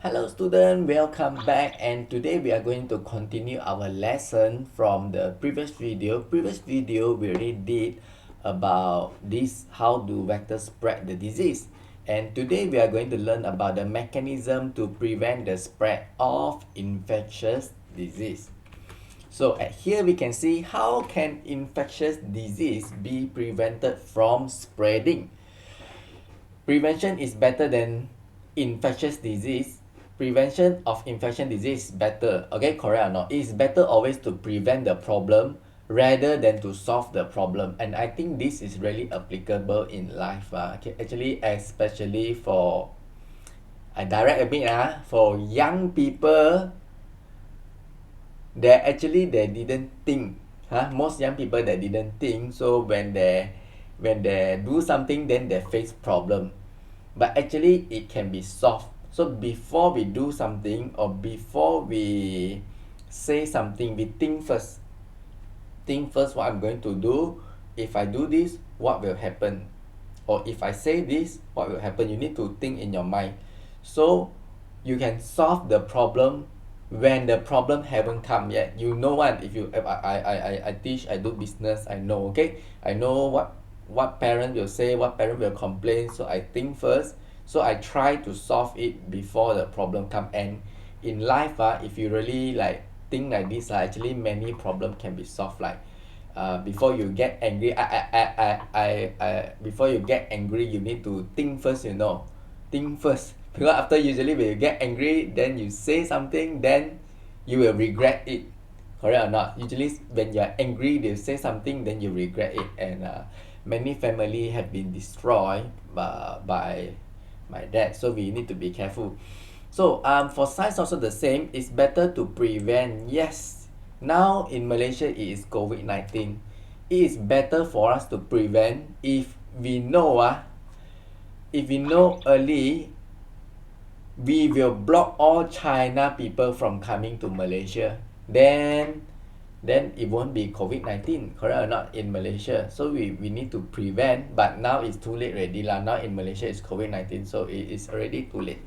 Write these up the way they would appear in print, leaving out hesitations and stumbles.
Hello student, welcome back, and today we are going to continue our lesson from the previous video. Previous video we already did about this, how do vectors spread the disease, and today we are going to learn about the mechanism to prevent the spread of infectious disease. So at here we can see how can infectious disease be prevented from spreading. Prevention is better than infectious disease. Prevention of infection disease is better. Okay, correct or not? It's better always to prevent the problem rather than to solve the problem. And I think this is really applicable in life. Okay, actually, especially for, I direct a bit, for young people, they didn't think. Most young people they didn't think. So when they do something, then they face problem. But actually it can be solved. So before we do something or before we say something, we think first. Think first what I'm going to do. If I do this, what will happen? Or if I say this, what will happen? You need to think in your mind. So you can solve the problem when the problem haven't come yet. You know what? If I teach, I do business, I know, okay? I know what parent will say, what parent will complain. So I think first. So I try to solve it before the problem come. And in life, if you really like think like this, actually many problem can be solved. Like before you get angry, before you get angry, you need to think first. Think first, because after usually when you get angry, then you say something, then you will regret it. Correct or not? Usually when you are angry, they say something, then you regret it. And many family have been destroyed by that. So we need to be careful. So for science also the same. It's better to prevent. Yes, now in Malaysia it is COVID-19. It is better for us to prevent if we know early, we will block all China people from coming to Malaysia. Then it won't be COVID-19, correct or not, in Malaysia. So we need to prevent, but now it's too late already lah. Now in Malaysia it's COVID-19, so it is already too late.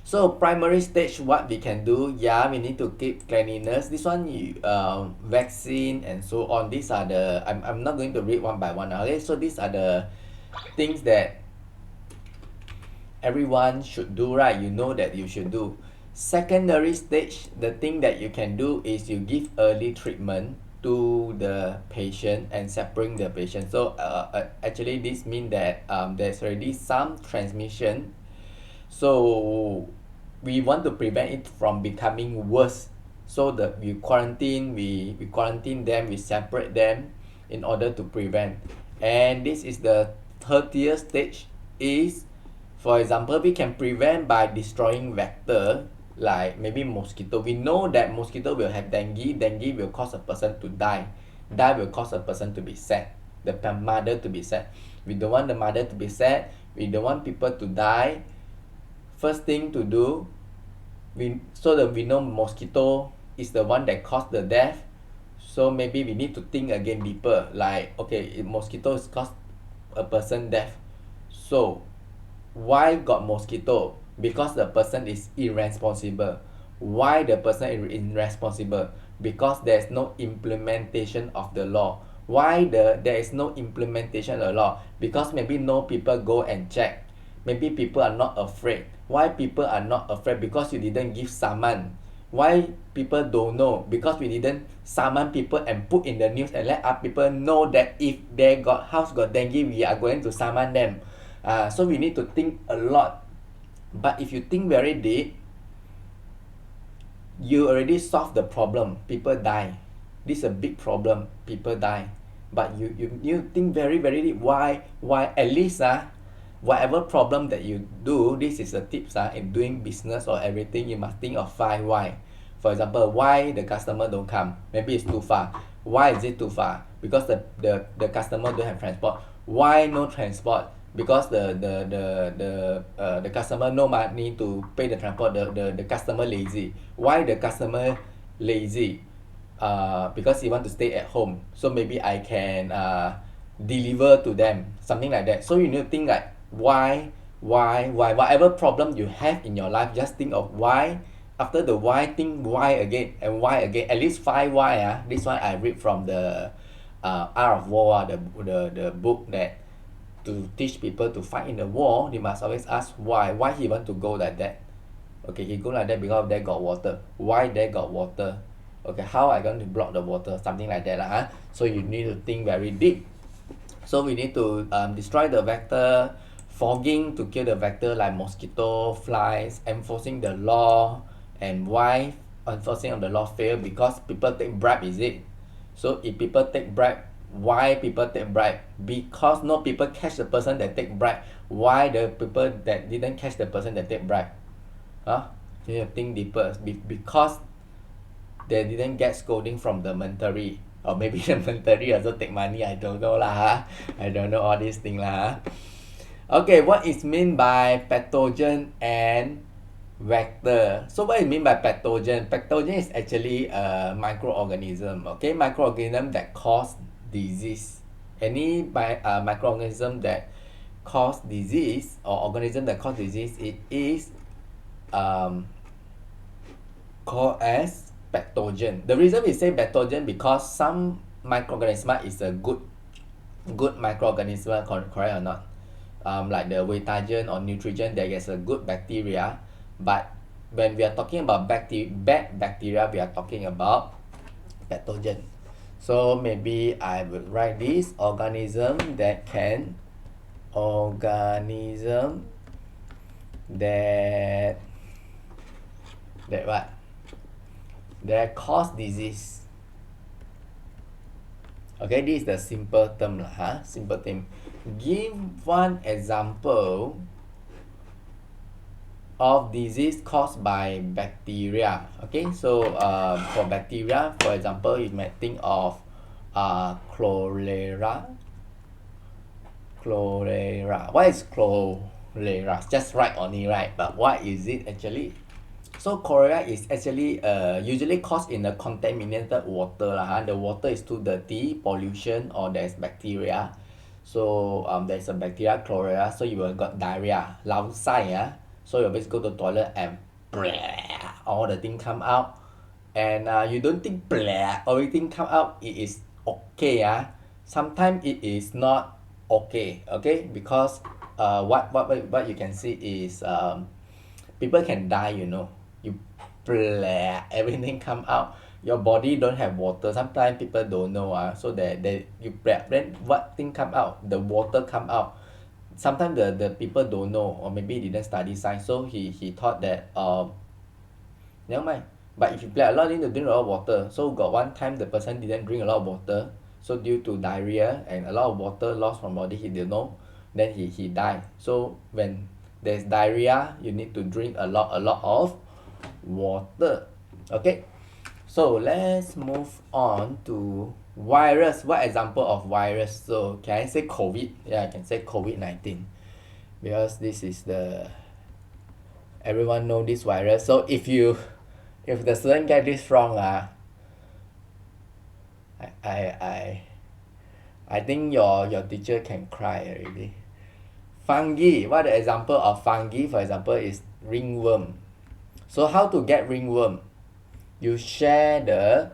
So primary stage, what we can do, we need to keep cleanliness. This one, vaccine and so on. These are the, I'm not going to read one by one. Okay, so these are the things that everyone should do, right? You know that you should do. Secondary stage, the thing that you can do is you give early treatment to the patient and separate the patient. So actually this means that there's already some transmission. So we want to prevent it from becoming worse. So we quarantine them, we separate them in order to prevent. And this is the 30th stage. Is, for example, we can prevent by destroying vector, like maybe mosquito. We know that mosquito will have dengue. Dengue will cause a person to die. Die will cause a person to be sad. The mother to be sad. We don't want the mother to be sad. We don't want people to die. First thing to do, so that we know mosquito is the one that caused the death. So maybe we need to think again deeper. Like, okay, if mosquito is caused a person death. So why got mosquito? Because the person is irresponsible. Why the person is irresponsible? Because there is no implementation of the law. Why there is no implementation of the law? Because maybe no people go and check. Maybe people are not afraid. Why people are not afraid? Because you didn't give summon. Why people don't know? Because we didn't summon people and put in the news and let other people know that if they got house got dengue, we are going to summon them. So we need to think a lot. But if you think very deep, you already solve the problem. People die. This is a big problem. People die. But you think very, very deep. Why at least whatever problem that you do, this is a tips in doing business or everything, you must think of 5 why. For example, why the customer don't come? Maybe it's too far. Why is it too far? Because the customer don't have transport. Why no transport? Because the customer no money to pay the transport. The customer lazy. Why the customer lazy? Because he want to stay at home. So maybe I can deliver to them, something like that. So you need to think like why Why? Whatever problem you have in your life, just think of why. After the why, think why again and why again. At least 5 why. This one I read from the Art of War, the book that to teach people to fight in the war, they must always ask why. Why he want to go like that? Okay, he go like that because there got water. Why there got water? Okay, how I going to block the water? Something like that lah. So you need to think very deep. So we need to destroy the vector, fogging to kill the vector like mosquito, flies, enforcing the law. And why enforcing of the law fail? Because people take bribe, is it? So if people take bribe, why people take bribe? Because no people catch the person that take bribe. Why the people that didn't catch the person that take bribe? You need to think deeper. Because they didn't get scolding from the military, or maybe the military also take money, I don't know lah. I don't know all these things lah. Okay, what is mean by pathogen and vector? So what is mean by pathogen? Pathogen is actually a microorganism. Okay, microorganism that cause disease. Any microorganism that cause disease or organism that cause disease, it is called as pathogen. The reason we say pathogen because some microorganism is a good microorganism, correct or not? Like the Pathogen or Nutrigen, there is a good bacteria, but when we are talking about bad bacteria, we are talking about pathogen. So maybe I would write this organism that what? That cause disease. Okay, this is the simple term lah. Simple term. Give one example of disease caused by bacteria. Okay, so for bacteria, for example, you might think of cholera. What is cholera? Just write only, right? But what is it actually? So cholera is actually usually caused in the contaminated water lah. The water is too dirty, pollution, or there's bacteria. So there's a bacteria cholera, so you will got diarrhea, lao sai. So you always go to toilet and all the thing come out, and you don't think everything come out it is okay. Sometimes it is not okay. Okay, because what you can see is people can die. You everything come out. Your body don't have water. Sometimes people don't know. So that you then what thing come out? The water come out. Sometimes the people don't know, or maybe didn't study science, so he thought that never mind. But if you play a lot, you need to drink a lot of water. So got one time the person didn't drink a lot of water, so due to diarrhea and a lot of water lost from body, he didn't know, then he died. So when there's diarrhea, you need to drink a lot of water. Okay, so let's move on to virus. What example of virus? So can I say COVID? Yeah, I can say COVID-19 because this is the everyone know this virus. So if the student get this wrong, I think your teacher can cry already. Fungi. What the example of fungi? For example, is ringworm. So how to get ringworm? You share the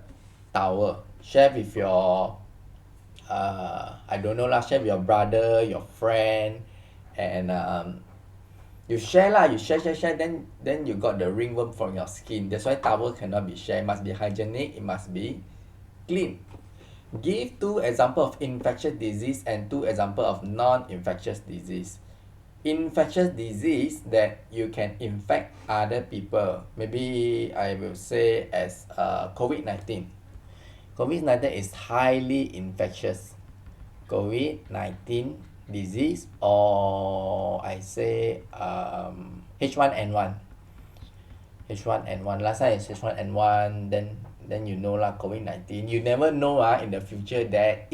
towel. Share with your I don't know lah. Share with your brother, your friend, and you share lah. You share. Then you got the ringworm from your skin. That's why towel cannot be shared. It must be hygienic. It must be clean. Give 2 examples of infectious disease and 2 examples of non-infectious disease. Infectious disease that you can infect other people. Maybe I will say as COVID-19. COVID-19 is highly infectious. COVID-19 disease, or I say H1N1. H1N1. Last time is H1N1. Then you know lah, COVID-19. You never know in the future that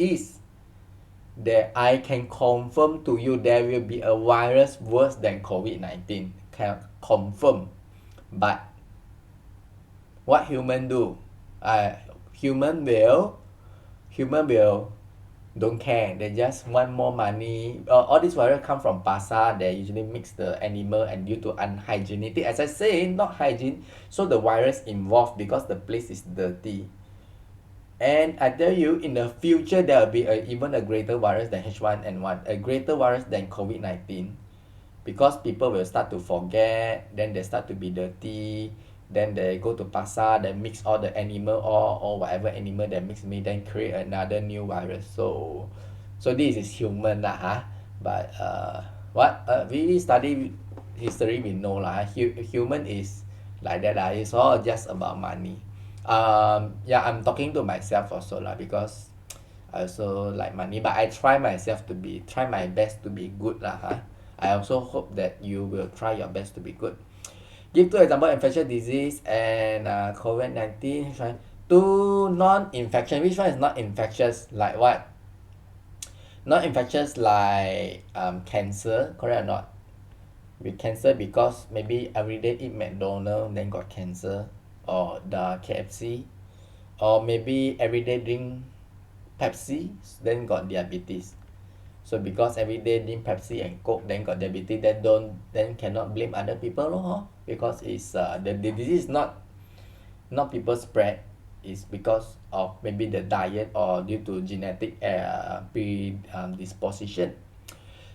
I can confirm to you there will be a virus worse than COVID-19. Can confirm. But what human do? Human will don't care. They just want more money. All these virus come from pasar. They usually mix the animal and due to unhygienic. As I say, not hygiene. So the virus involved because the place is dirty. And I tell you, in the future, there will be even a greater virus than H1N1, a greater virus than COVID-19. Because people will start to forget, then they start to be dirty, then they go to pasar, they mix all the animal or whatever animal they mix me, then create another new virus. So this is human lah, huh? But what we study history, we know lah, human is like that lah. It's all just about money. Yeah, I'm talking to myself also lah, because I also like money, but I try my best to be good lah, huh? I also hope that you will try your best to be good. Give two example: infectious disease and COVID-19. Two non-infection. Which one is not infectious? Like what? Not infectious like cancer. Correct or not? With cancer because maybe everyday eat McDonald's then got cancer, or the KFC, or maybe everyday drink Pepsi then got diabetes. So because everyday drink Pepsi and Coke then got diabetes, then cannot blame other people huh? Because it's the disease is not people spread, it's because of maybe the diet or due to genetic predisposition.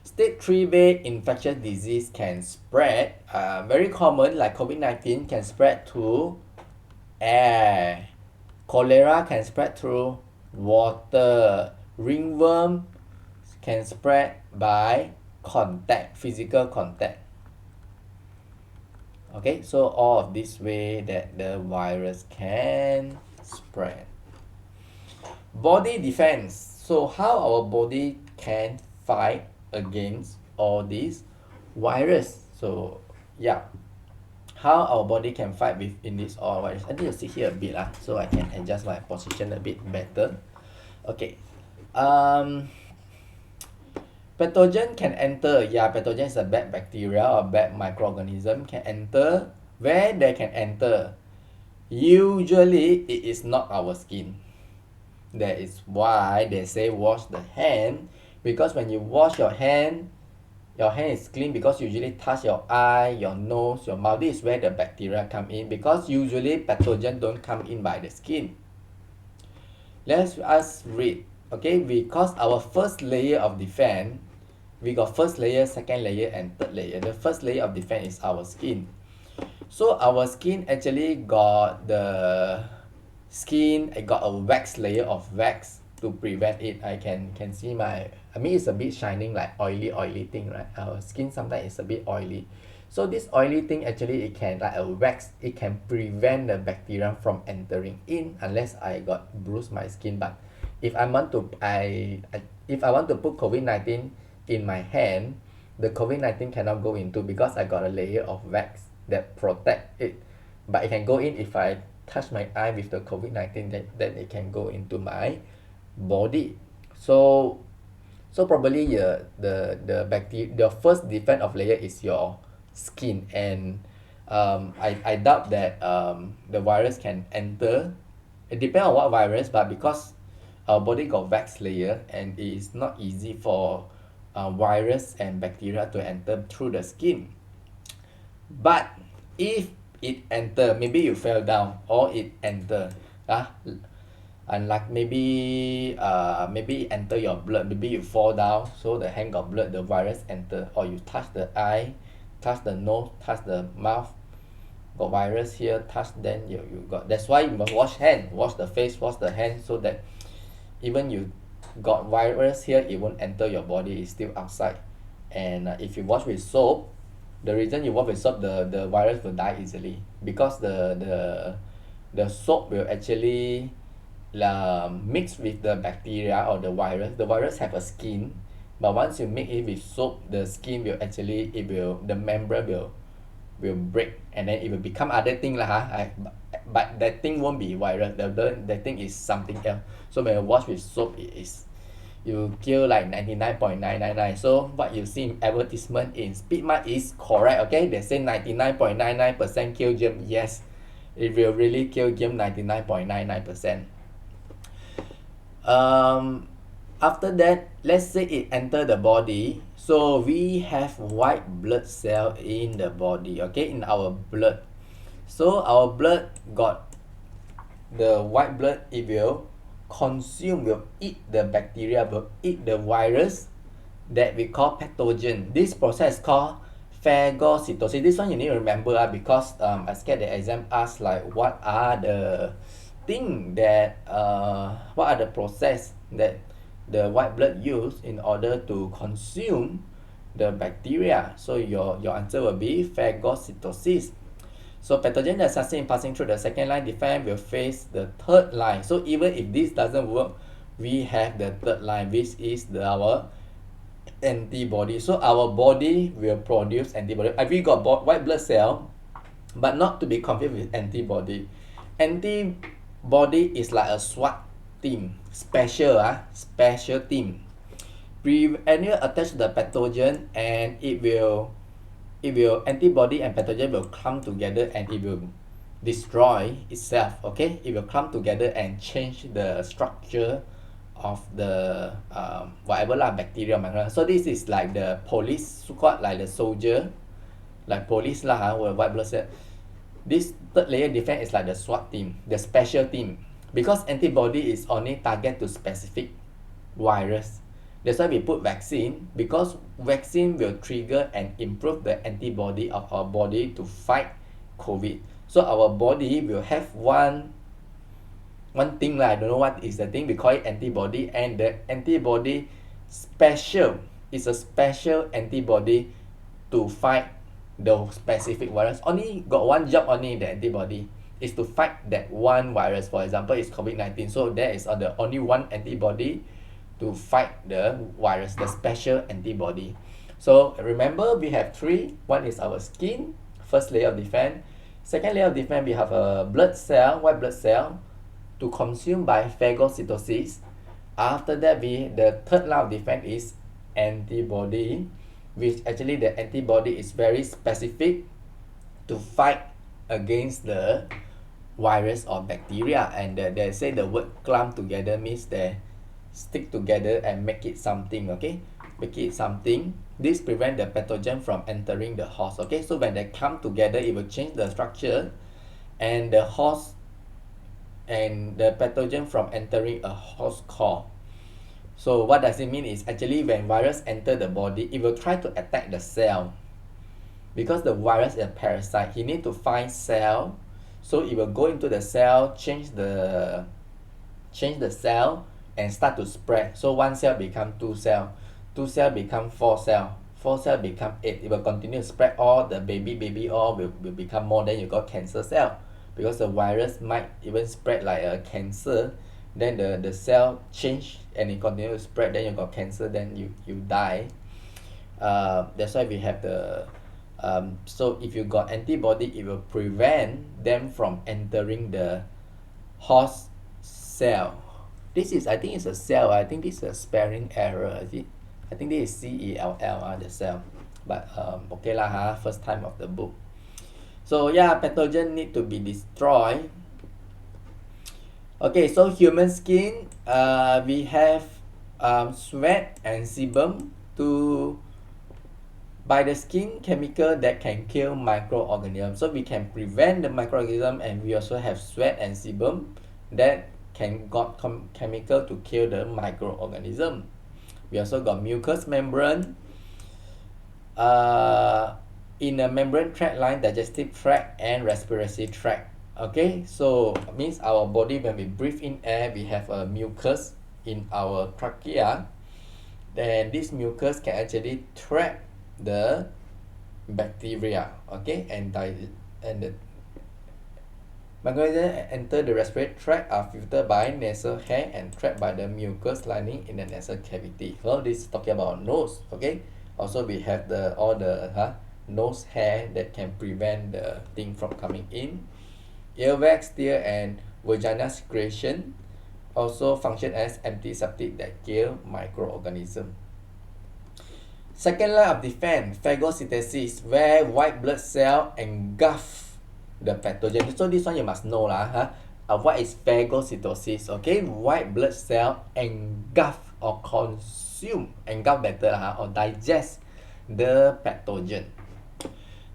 Stage 3B infectious disease can spread, very common like COVID-19 can spread to air. Cholera can spread through water. Ringworm can spread by contact, physical contact. Okay, so all of this way that the virus can spread. Body defense. So how our body can fight against all these virus. So yeah, how our body can fight within this all virus. I need to sit here a bit so I can adjust my position a bit better. Okay. Pathogen can enter. Yeah, pathogen is a bad bacteria or bad microorganism can enter. Where they can enter? Usually it is not our skin. That is why they say wash the hand, because when you wash your hand is clean, because usually touch your eye, your nose, your mouth. This is where the bacteria come in, because usually pathogen don't come in by the skin. Let us read. Okay, because our first layer of defense, we got first layer, second layer, and third layer. The first layer of defense is our skin. So our skin actually got the skin, it got a wax layer of wax to prevent it. I can see it's a bit shining, like oily thing, right? Our skin sometimes is a bit oily. So this oily thing actually it can, like a wax, it can prevent the bacteria from entering in, unless I got bruise my skin. But if I want to put COVID-19 in my hand, the COVID-19 cannot go into, because I got a layer of wax that protect it. But it can go in if I touch my eye with the COVID-19, then it can go into my body. So probably the bacteria, the first defense of layer is your skin, and I doubt that the virus can enter. It depends on what virus, but because our body got wax layer and it is not easy for virus and bacteria to enter through the skin. But if it enter, maybe you fell down or it enter, and like maybe it enter your blood, maybe you fall down, so the hand got blood, the virus enter, or you touch the eye, touch the nose, touch the mouth, got virus here, touch, then you got. That's why you must wash hand, wash the face, wash the hand, so that even you got virus here, it won't enter your body, it's still outside. And if you wash with soap, the reason you wash with soap, the virus will die easily, because the soap will actually mix with the bacteria or the virus. The virus have a skin, but once you mix it with soap, the skin will actually, the membrane will break, and then it will become other thing but that thing won't be virus. The thing is something else. So when you wash with soap, you kill like 99.999. So what you see in advertisement in Speedmart is correct. Okay, they say 99.99% kill germ. Yes, it will really kill germ 99.99%. After that, let's say it enter the body, so we have white blood cell in the body, okay, in our blood. So our blood got the white blood, it will consume, will eat the bacteria, will eat the virus that we call pathogen. This process called phagocytosis. This one you need to remember because I scared the exam ask like what are the thing that what are the process that the white blood use in order to consume the bacteria. So your answer will be phagocytosis. So pathogen that succeed in passing through the second line defense will face the third line. So even if this doesn't work, we have the third line, which is our antibody. So our body will produce antibody. We got white blood cell, but not to be confused with antibody. Antibody is like a SWAT team, special team. Anyway attach the pathogen, and it will antibody and pathogen will come together and it will destroy itself. Okay, it will come together and change the structure of the whatever lah, bacteria. So this is like the police squad, like the soldier, like police lah, white blood cell. This third layer defense is like the SWAT team, the special team, because antibody is only target to specific virus. That's why we put vaccine, because vaccine will trigger and improve the antibody of our body to fight COVID. So our body will have one thing lah, I don't know what is the thing, we call it antibody, and the antibody is a special antibody to fight the specific virus. Only got one job only, the antibody is to fight that one virus. For example, it's COVID-19, so there is the only one antibody to fight the virus, the special antibody. So remember, we have three. One is our skin, first layer of defense. Second layer of defense, we have a blood cell, white blood cell, to consume by phagocytosis. After that, the third layer of defense is antibody, which actually the antibody is very specific to fight against the virus or bacteria. And they say the word clump together means they stick together and make it something. Okay, make it something. This prevent the pathogen from entering the host. Okay, so when they come together, it will change the structure, and the host and the pathogen from entering a host core. So what does it mean is actually when virus enter the body, it will try to attack the cell, because the virus is a parasite. He need to find cell, so it will go into the cell, change the cell, and start to spread. So one cell become two cell become four cell become 8. It will continue to spread. All the baby all will become more. Then you got cancer cell, because the virus might even spread like a cancer. Then the cell change and it continue to spread. Then you got cancer. Then you die. That's why we have the so if you got antibody, it will prevent them from entering the host cell. This is, I think it's a cell. I think this is a spelling error. Is it? I think this is CELL, the cell. But okay lah, first time of the book. So yeah, pathogen need to be destroyed. Okay, so human skin, we have sweat and sebum to by the skin chemical that can kill microorganisms. So we can prevent the microorganism, and we also have sweat and sebum that can got chemical to kill the microorganism. We also got mucous membrane. In a membrane tract line, digestive tract and respiratory tract. Okay, so means our body, when we breathe in air, we have a mucus in our trachea. Then this mucus can actually trap the bacteria. Okay, and the microorganisms enter the respiratory tract, are filtered by nasal hair and trapped by the mucus lining in the nasal cavity. So this is talking about nose. Okay, also we have all the nose hair that can prevent the thing from coming in. Earwax, tear, and vaginal secretion also function as antiseptic that kill microorganisms. Second line of defense, phagocytosis, where white blood cell engulf the pathogen. So this one you must know lah. what is phagocytosis? Okay, white blood cell engulf or consume, engulf better lah, or digest the pathogen.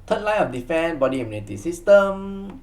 Third line of defense, body immunity system.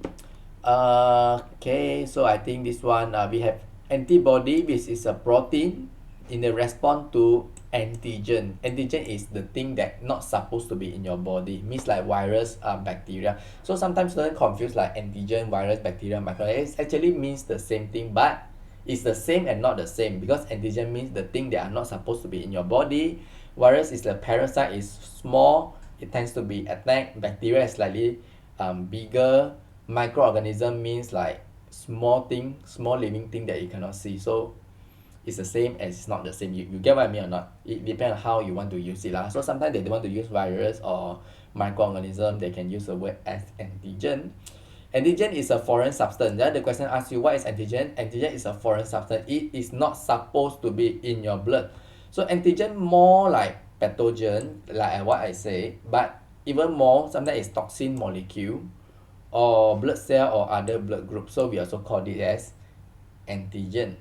Okay, so I think this one we have antibody, which is a protein in the response to antigen. Antigen is the thing that not supposed to be in your body, means like virus, bacteria. So sometimes students confuse like antigen, virus, bacteria, microorganism. It actually means the same thing, but it's the same and not the same, because antigen means the thing that are not supposed to be in your body. Virus is the parasite, is small, it tends to be attack. Bacteria is slightly bigger. Microorganism means like small thing, small living thing that you cannot see. So it's the same as it's not the same. You get what I mean or not? It depends on how you want to use it lah. So sometimes they don't want to use virus or microorganism, they can use the word as antigen. Antigen is a foreign substance. Yeah? The question asks you, what is antigen? Antigen is a foreign substance. It is not supposed to be in your blood. So antigen more like pathogen, like what I say, but even more, sometimes it's toxin molecule or blood cell or other blood group. So we also call it as antigen.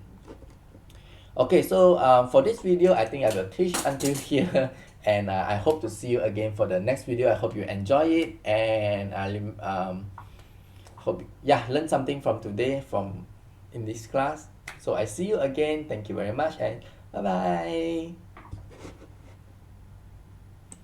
Okay, so for this video, I think I will teach until here, and I hope to see you again for the next video. I hope you enjoy it, and I hope learn something from today from in this class. So I see you again. Thank you very much, and bye bye.